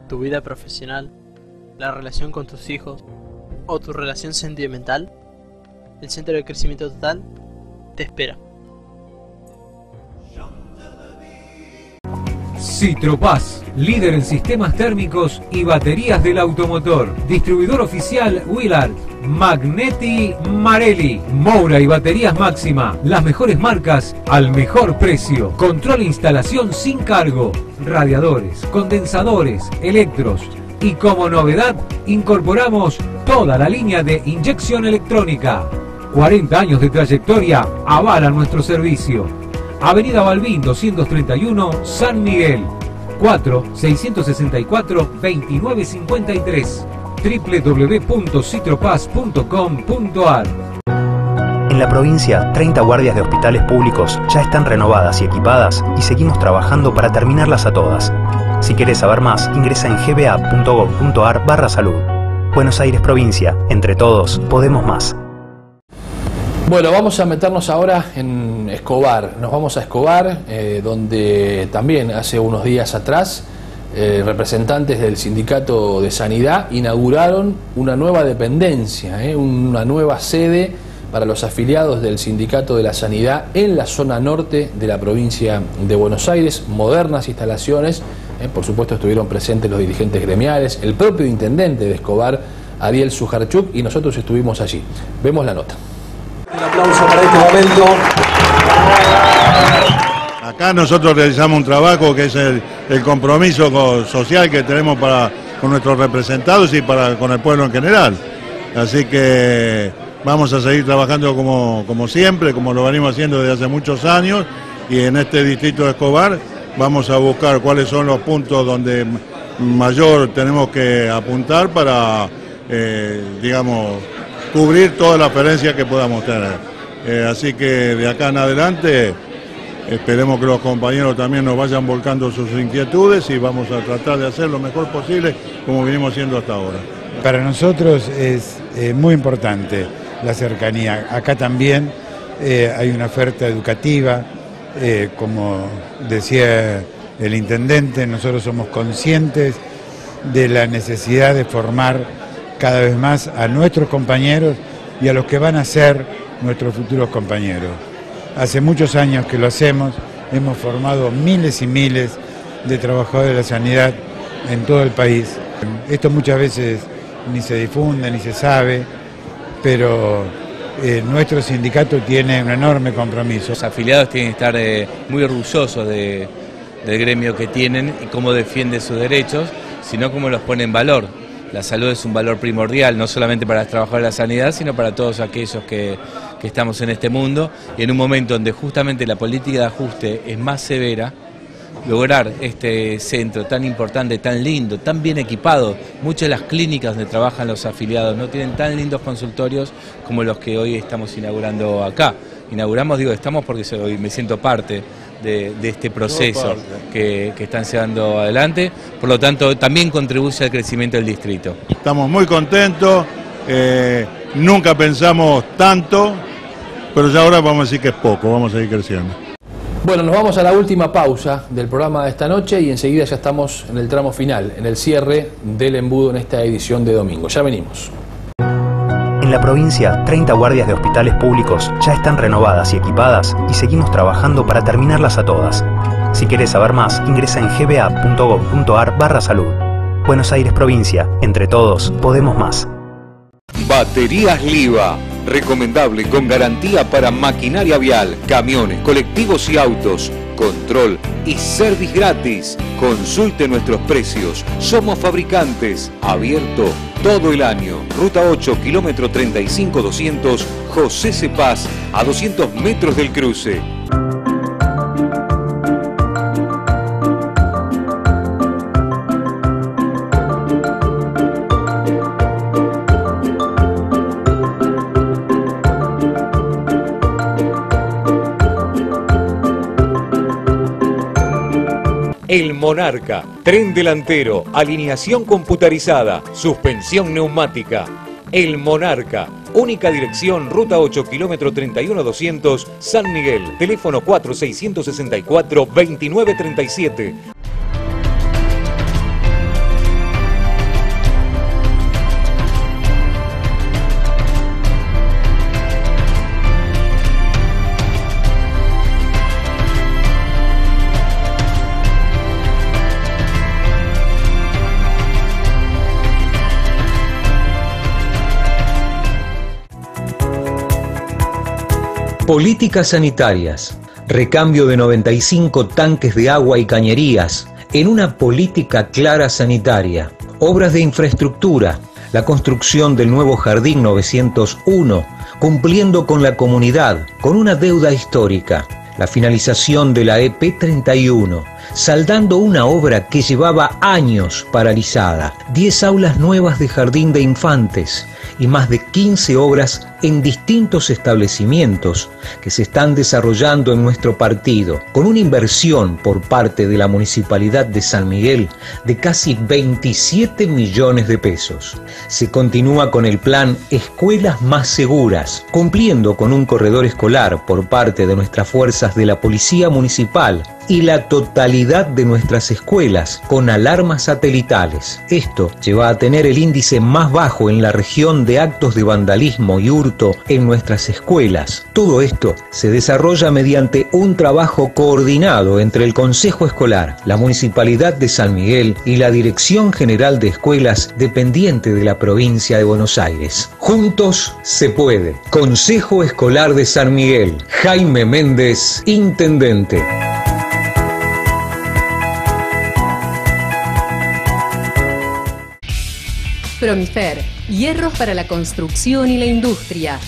¿Tu vida profesional? ¿La relación con tus hijos? ¿O tu relación sentimental? El Centro de Crecimiento Total te espera. Citropaz, líder en sistemas térmicos y baterías del automotor. Distribuidor oficial Willard, Magneti Marelli, Moura y baterías Máxima. Las mejores marcas al mejor precio. Control e instalación sin cargo. Radiadores, condensadores, electros. Y como novedad, incorporamos toda la línea de inyección electrónica. 40 años de trayectoria avalan nuestro servicio. Avenida Balbín 231, San Miguel. 4-664-2953. www.citropaz.com.ar. En la provincia, 30 guardias de hospitales públicos ya están renovadas y equipadas y seguimos trabajando para terminarlas a todas. Si querés saber más, ingresa en gba.gov.ar/salud. Buenos Aires Provincia, entre todos, podemos más. Bueno, vamos a meternos ahora en Escobar. Nos vamos a Escobar, donde también hace unos días atrás representantes del Sindicato de Sanidad inauguraron una nueva dependencia, una nueva sede para los afiliados del Sindicato de la Sanidad en la zona norte de la provincia de Buenos Aires. Modernas instalaciones, por supuesto estuvieron presentes los dirigentes gremiales, el propio intendente de Escobar, Ariel Sujarchuk, y nosotros estuvimos allí. Vemos la nota. Un aplauso para este momento. Acá nosotros realizamos un trabajo que es el compromiso social que tenemos con nuestros representados y con el pueblo en general. Así que vamos a seguir trabajando como siempre, como lo venimos haciendo desde hace muchos años, y en este distrito de Escobar vamos a buscar cuáles son los puntos donde mayor tenemos que apuntar para, digamos, cubrir todas las falencias que podamos tener. Así que de acá en adelante esperemos que los compañeros también nos vayan volcando sus inquietudes y vamos a tratar de hacer lo mejor posible como venimos haciendo hasta ahora. Para nosotros es muy importante la cercanía. Acá también hay una oferta educativa, como decía el intendente, nosotros somos conscientes de la necesidad de formar cada vez más a nuestros compañeros y a los que van a ser nuestros futuros compañeros. Hace muchos años que lo hacemos, hemos formado miles y miles de trabajadores de la sanidad en todo el país. Esto muchas veces ni se difunde, ni se sabe, pero nuestro sindicato tiene un enorme compromiso. Los afiliados tienen que estar muy orgullosos del gremio que tienen y cómo defiende sus derechos, sino cómo los pone en valor. La salud es un valor primordial, no solamente para los trabajadores de la sanidad, sino para todos aquellos que estamos en este mundo. Y en un momento donde justamente la política de ajuste es más severa, lograr este centro tan importante, tan lindo, tan bien equipado, muchas de las clínicas donde trabajan los afiliados no tienen tan lindos consultorios como los que hoy estamos inaugurando acá. Inauguramos, estamos porque hoy me siento parte de este proceso que están llevando adelante, por lo tanto también contribuye al crecimiento del distrito. Estamos muy contentos, nunca pensamos tanto, pero ya ahora vamos a decir que es poco, vamos a seguir creciendo. Bueno, nos vamos a la última pausa del programa de esta noche y enseguida ya estamos en el tramo final, en el cierre del embudo en esta edición de domingo. Ya venimos. En la provincia, 30 guardias de hospitales públicos ya están renovadas y equipadas y seguimos trabajando para terminarlas a todas. Si querés saber más, ingresa en gba.gov.ar/salud. Buenos Aires Provincia, entre todos, podemos más. Baterías Liva, recomendable con garantía para maquinaria vial, camiones, colectivos y autos, control y service gratis. Consulte nuestros precios, somos fabricantes, abierto todo el año. Ruta 8, kilómetro 35-200, José Cepaz, a 200 metros del cruce. El Monarca, tren delantero, alineación computarizada, suspensión neumática. El Monarca, única dirección, ruta 8, kilómetro 31-200, San Miguel, teléfono 4664-2937. Políticas sanitarias, recambio de 95 tanques de agua y cañerías en una política clara sanitaria, obras de infraestructura, la construcción del nuevo Jardín 901, cumpliendo con la comunidad, con una deuda histórica, la finalización de la EP 31, saldando una obra que llevaba años paralizada, 10 aulas nuevas de jardín de infantes y más de 15 obras en distintos establecimientos que se están desarrollando en nuestro partido, con una inversión por parte de la Municipalidad de San Miguel de casi 27 millones de pesos. Se continúa con el plan Escuelas Más Seguras, cumpliendo con un corredor escolar por parte de nuestras fuerzas de la Policía Municipal y la totalidad de nuestras escuelas con alarmas satelitales. Esto lleva a tener el índice más bajo en la región de actos de vandalismo y hurto adulto en nuestras escuelas. Todo esto se desarrolla mediante un trabajo coordinado entre el Consejo Escolar, la Municipalidad de San Miguel y la Dirección General de Escuelas dependiente de la provincia de Buenos Aires. Juntos se puede. Consejo Escolar de San Miguel. Jaime Méndez, Intendente. Promifer, hierros para la construcción y la industria.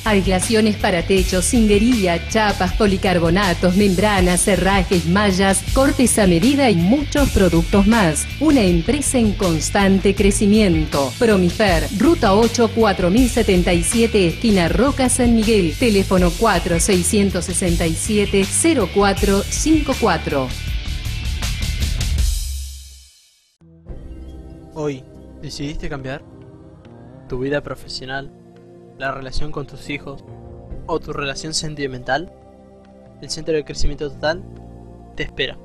Aislaciones para techos, cindería, chapas, policarbonatos, membranas, herrajes, mallas, cortes a medida y muchos productos más. Una empresa en constante crecimiento. Promifer, Ruta 8, 4077, esquina Roca, San Miguel. Teléfono 4667-0454. Hoy, ¿decidiste cambiar? ¿Tu vida profesional? ¿La relación con tus hijos? ¿O tu relación sentimental? El Centro de Crecimiento Total te espera.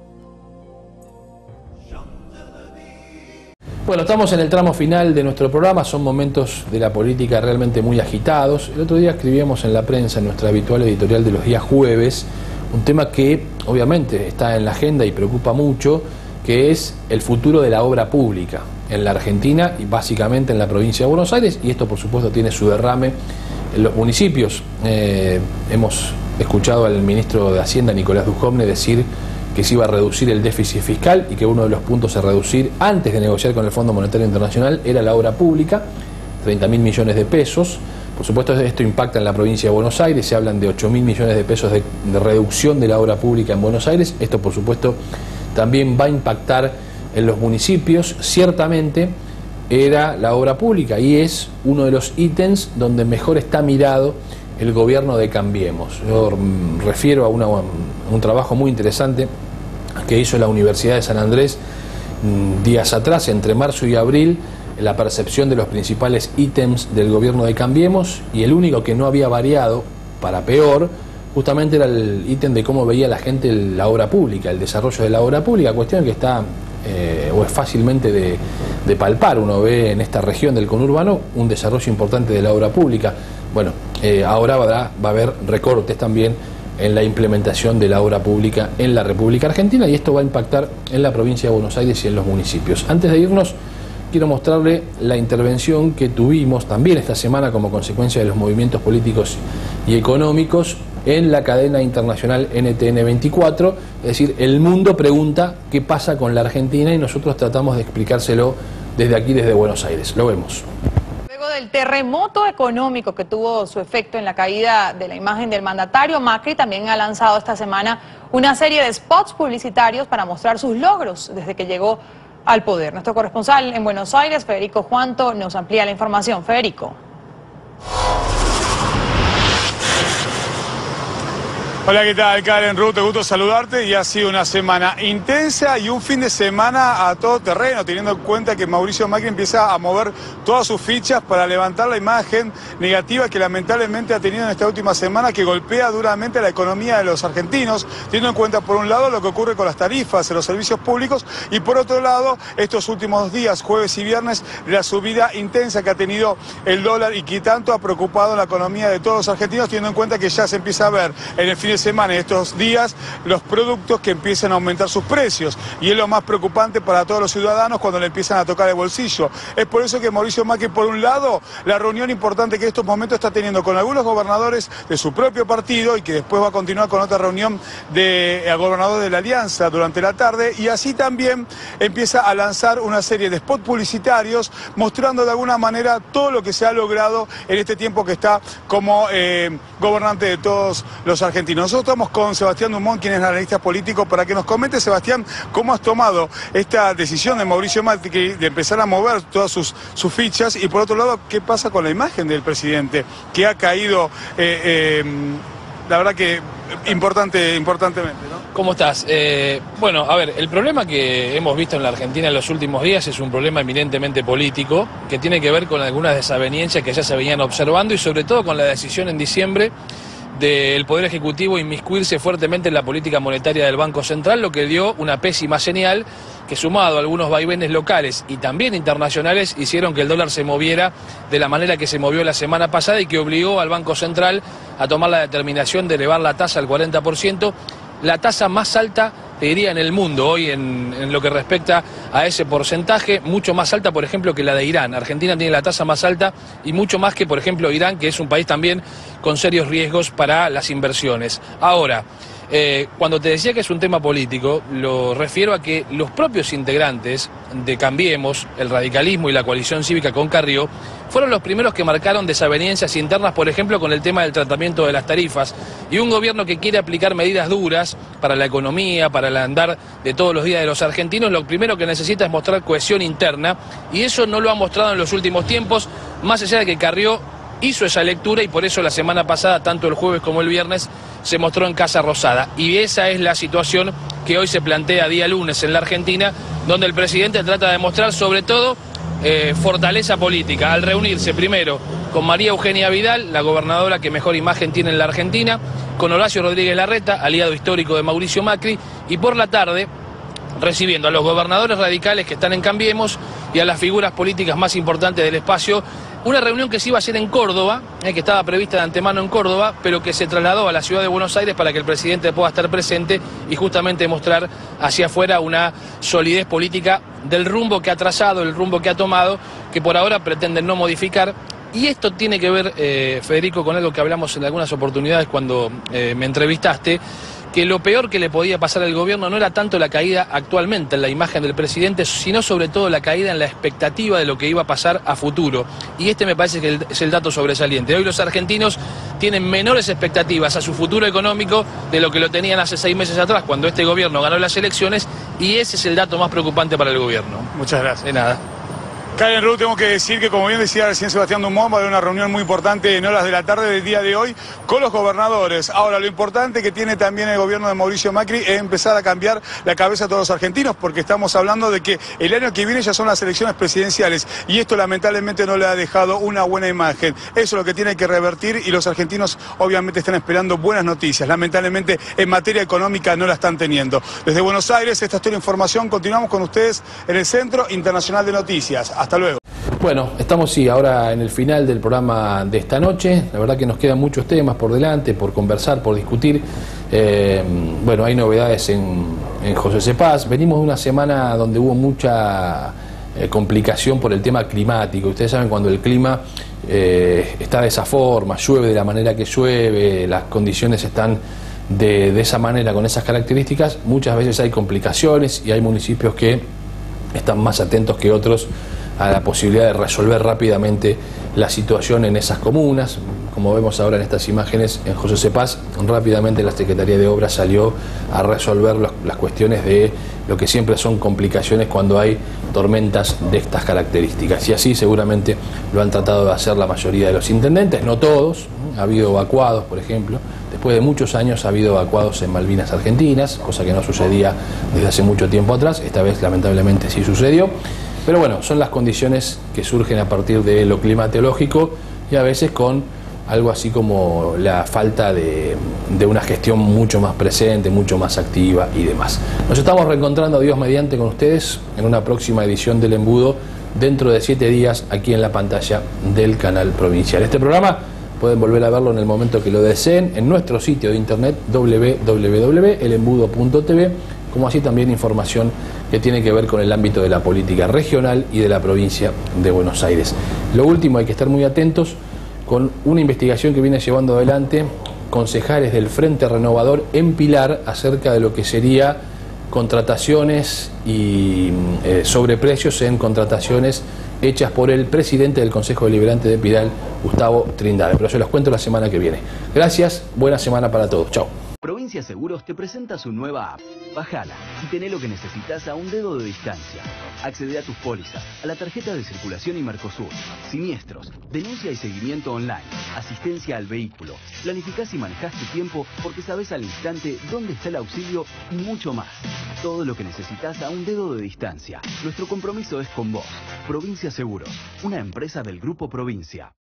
Bueno, estamos en el tramo final de nuestro programa, son momentos de la política realmente muy agitados. El otro día escribíamos en la prensa, en nuestra habitual editorial de los días jueves, un tema que obviamente está en la agenda y preocupa mucho, que es el futuro de la obra pública en la Argentina y básicamente en la provincia de Buenos Aires, y esto por supuesto tiene su derrame en los municipios. Hemos escuchado al ministro de Hacienda, Nicolás Dujovne, decir que se iba a reducir el déficit fiscal y que uno de los puntos a reducir antes de negociar con el Fondo Monetario Internacional era la obra pública, 30.000 millones de pesos. Por supuesto esto impacta en la provincia de Buenos Aires, se hablan de 8.000 millones de pesos de reducción de la obra pública en Buenos Aires. Esto por supuesto también va a impactar en los municipios. Ciertamente era la obra pública y es uno de los ítems donde mejor está mirado el gobierno de Cambiemos. Yo refiero a un trabajo muy interesante que hizo la Universidad de San Andrés días atrás, entre marzo y abril, la percepción de los principales ítems del gobierno de Cambiemos, y el único que no había variado para peor justamente era el ítem de cómo veía la gente la obra pública, el desarrollo de la obra pública, cuestión que está o es fácilmente de palpar. Uno ve en esta región del conurbano un desarrollo importante de la obra pública. Bueno, ahora va a haber recortes también en la implementación de la obra pública en la República Argentina, y esto va a impactar en la provincia de Buenos Aires y en los municipios. Antes de irnos, quiero mostrarle la intervención que tuvimos también esta semana como consecuencia de los movimientos políticos y económicos en la cadena internacional NTN 24, es decir, el mundo pregunta qué pasa con la Argentina y nosotros tratamos de explicárselo desde aquí, desde Buenos Aires. Lo vemos. Luego del terremoto económico que tuvo su efecto en la caída de la imagen del mandatario, Macri también ha lanzado esta semana una serie de spots publicitarios para mostrar sus logros desde que llegó al poder. Nuestro corresponsal en Buenos Aires, Federico Juanto, nos amplía la información. Federico. Hola, ¿qué tal, Karen? Ruth, te gusto saludarte, y ha sido una semana intensa y un fin de semana a todo terreno, teniendo en cuenta que Mauricio Macri empieza a mover todas sus fichas para levantar la imagen negativa que lamentablemente ha tenido en esta última semana, que golpea duramente la economía de los argentinos, teniendo en cuenta por un lado lo que ocurre con las tarifas en los servicios públicos y por otro lado estos últimos días, jueves y viernes, la subida intensa que ha tenido el dólar y que tanto ha preocupado la economía de todos los argentinos, teniendo en cuenta que ya se empieza a ver en el fin de semana, en estos días, los productos que empiezan a aumentar sus precios, y es lo más preocupante para todos los ciudadanos cuando le empiezan a tocar el bolsillo. Es por eso que Mauricio Macri, por un lado, la reunión importante que en estos momentos está teniendo con algunos gobernadores de su propio partido, y que después va a continuar con otra reunión de gobernador de la Alianza durante la tarde, y así también empieza a lanzar una serie de spots publicitarios mostrando de alguna manera todo lo que se ha logrado en este tiempo que está como gobernante de todos los argentinos. Nosotros estamos con Sebastián Dumont, quien es analista político, para que nos comente, Sebastián, cómo has tomado esta decisión de Mauricio Macri de empezar a mover todas sus fichas, y por otro lado, qué pasa con la imagen del presidente, que ha caído, la verdad que importantemente, ¿no? ¿Cómo estás? Bueno, a ver, el problema que hemos visto en la Argentina en los últimos días es un problema eminentemente político, que tiene que ver con algunas desavenencias que ya se venían observando, y sobre todo con la decisión en diciembre del Poder Ejecutivo inmiscuirse fuertemente en la política monetaria del Banco Central, lo que dio una pésima señal que, sumado a algunos vaivenes locales y también internacionales, hicieron que el dólar se moviera de la manera que se movió la semana pasada y que obligó al Banco Central a tomar la determinación de elevar la tasa al 40%, la tasa más alta, te diría, en el mundo hoy en lo que respecta a ese porcentaje, mucho más alta, por ejemplo, que la de Irán. Argentina tiene la tasa más alta y mucho más que, por ejemplo, Irán, que es un país también con serios riesgos para las inversiones. Ahora, cuando te decía que es un tema político, lo refiero a que los propios integrantes de Cambiemos, el radicalismo y la coalición cívica con Carrió, fueron los primeros que marcaron desavenencias internas, por ejemplo, con el tema del tratamiento de las tarifas, y un gobierno que quiere aplicar medidas duras para la economía, para el andar de todos los días de los argentinos, lo primero que necesita es mostrar cohesión interna, y eso no lo ha mostrado en los últimos tiempos, más allá de que Carrió hizo esa lectura y por eso la semana pasada, tanto el jueves como el viernes, se mostró en Casa Rosada. Y esa es la situación que hoy se plantea día lunes en la Argentina, donde el presidente trata de mostrar sobre todo fortaleza política, al reunirse primero con María Eugenia Vidal, la gobernadora que mejor imagen tiene en la Argentina, con Horacio Rodríguez Larreta, aliado histórico de Mauricio Macri, y por la tarde recibiendo a los gobernadores radicales que están en Cambiemos y a las figuras políticas más importantes del espacio. Una reunión que se iba a hacer en Córdoba, que estaba prevista de antemano en Córdoba, pero que se trasladó a la ciudad de Buenos Aires para que el presidente pueda estar presente y justamente mostrar hacia afuera una solidez política del rumbo que ha trazado, el rumbo que ha tomado, que por ahora pretenden no modificar. Y esto tiene que ver, Federico, con algo que hablamos en algunas oportunidades cuando me entrevistaste, que lo peor que le podía pasar al gobierno no era tanto la caída actualmente en la imagen del presidente, sino sobre todo la caída en la expectativa de lo que iba a pasar a futuro. Y este me parece que es el dato sobresaliente. Hoy los argentinos tienen menores expectativas a su futuro económico de lo que lo tenían hace 6 meses atrás, cuando este gobierno ganó las elecciones, y ese es el dato más preocupante para el gobierno. Muchas gracias. De nada. Karen Ruth, tengo que decir que, como bien decía recién Sebastián Dumont, va a haber una reunión muy importante en horas de la tarde del día de hoy con los gobernadores. Ahora, lo importante que tiene también el gobierno de Mauricio Macri es empezar a cambiar la cabeza a todos los argentinos, porque estamos hablando de que el año que viene ya son las elecciones presidenciales y esto lamentablemente no le ha dejado una buena imagen. Eso es lo que tiene que revertir y los argentinos obviamente están esperando buenas noticias. Lamentablemente en materia económica no la están teniendo. Desde Buenos Aires, esta es toda la información. Continuamos con ustedes en el Centro Internacional de Noticias. Hasta luego. Bueno, estamos ahora en el final del programa de esta noche. La verdad que nos quedan muchos temas por delante, por conversar, por discutir. Bueno, hay novedades en José Cepaz. Venimos de una semana donde hubo mucha complicación por el tema climático. Ustedes saben, cuando el clima está de esa forma, llueve de la manera que llueve, las condiciones están de esa manera, con esas características, muchas veces hay complicaciones y hay municipios que están más atentos que otros a la posibilidad de resolver rápidamente la situación en esas comunas. Como vemos ahora en estas imágenes, en José Cepaz, rápidamente la Secretaría de Obras salió a resolver las cuestiones de lo que siempre son complicaciones cuando hay tormentas de estas características. Y así seguramente lo han tratado de hacer la mayoría de los intendentes, no todos. Ha habido evacuados, por ejemplo. Después de muchos años ha habido evacuados en Malvinas Argentinas, cosa que no sucedía desde hace mucho tiempo atrás. Esta vez lamentablemente sí sucedió. Pero bueno, son las condiciones que surgen a partir de lo climatológico y a veces con algo así como la falta de una gestión mucho más presente, mucho más activa y demás. Nos estamos reencontrando, Dios mediante, con ustedes en una próxima edición del Embudo dentro de 7 días aquí en la pantalla del canal provincial. Este programa pueden volver a verlo en el momento que lo deseen en nuestro sitio de internet www.elembudo.tv, como así también información que tiene que ver con el ámbito de la política regional y de la provincia de Buenos Aires. Lo último, hay que estar muy atentos con una investigación que viene llevando adelante concejales del Frente Renovador en Pilar acerca de lo que sería contrataciones y sobreprecios en contrataciones hechas por el presidente del Consejo Deliberante de Pilar, Gustavo Trindade. Pero se los cuento la semana que viene. Gracias, buena semana para todos. Chao. Provincia Seguros te presenta su nueva app. Bájala y tené lo que necesitas a un dedo de distancia. Accede a tus pólizas, a la tarjeta de circulación y Mercosur, siniestros, denuncia y seguimiento online, asistencia al vehículo. Planificás y manejás tu tiempo porque sabés al instante dónde está el auxilio y mucho más. Todo lo que necesitas a un dedo de distancia. Nuestro compromiso es con vos. Provincia Seguros, una empresa del Grupo Provincia.